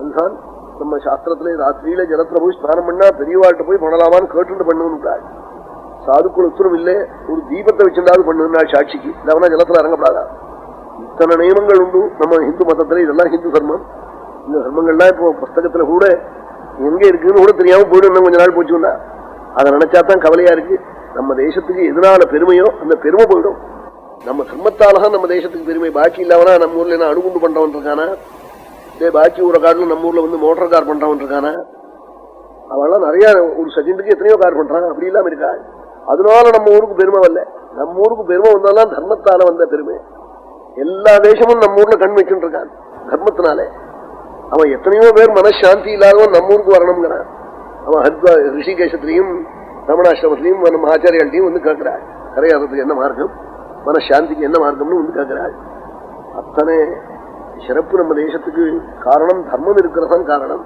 அதுதான் நம்ம சாஸ்திரத்திலே ராத்திரியில ஜலத்துல போய் ஸ்நானம் பண்ணா பெரியவாழ்கிட்ட போய் பண்ணலாமான்னு கேட்டு பண்ணுன்னு சாதுக்குள் உத்தரவு இல்லை. ஒரு தீபத்தை வச்சிருந்தாது பண்ணுனாள் சாட்சிக்கு. இல்லவனா ஜலத்துல இறங்கப்படாதா? இத்தனை நியமங்கள் உண்டு நம்ம ஹிந்து மதத்துல. இதெல்லாம் ஹிந்து தர்மம். இந்த தர்மங்கள்லாம் இப்போ புஸ்தகத்துல கூட எங்க இருக்குன்னு கூட தெரியாம போயிடும். கொஞ்ச நாள் போச்சுன்னா அதை நினைச்சாதான் கவலையா இருக்கு. நம்ம தேசத்துக்கு எதனால பெருமையோ அந்த பெருமை போயிடும். நம்ம தர்மத்தாலதான் நம்ம தேசத்துக்கு பெருமை. பாக்கி இல்லாமனா நம்ம ஊர்ல என்ன அணுகுண்டு பண்றவன் இருக்கானா? இதே பாக்கி ஊரை காட்டிலும் நம்ம ஊர்ல வந்து மோட்டர் கார் பண்றவன் இருக்கானா? அவெல்லாம் நிறைய ஒரு செகண்டுக்கு எத்தனையோ கார் பண்றான். அப்படி இல்லாம இருக்கா? அதனால நம்ம ஊருக்கு பெருமை வரல. நம்ம ஊருக்கு பெருமை வந்தாலும் தர்மத்தால வந்த பெருமை. எல்லா தேசமும் நம்ம ஊர்ல கண் வச்சுட்டு இருக்கான் தர்மத்தினாலே. அவன் எத்தனையோ பேர் மனசாந்தி இல்லாதவன் நம்ம ஊருக்கு வரணுங்கிறான். அவன் ரிஷிகேஷத்திலையும் ரமணாசிரமத்திலையும் நம்ம ஆச்சாரியால்ட்டையும் வந்து கேட்கிறாள், கரையாறதுக்கு என்ன மார்க்கம், மனசாந்திக்கு என்ன மார்க்கம்னு வந்து கேட்கிறாள். அத்தனை சிறப்பு நம்ம தேசத்துக்கு காரணம் தர்மம் இருக்கிறதான் காரணம்.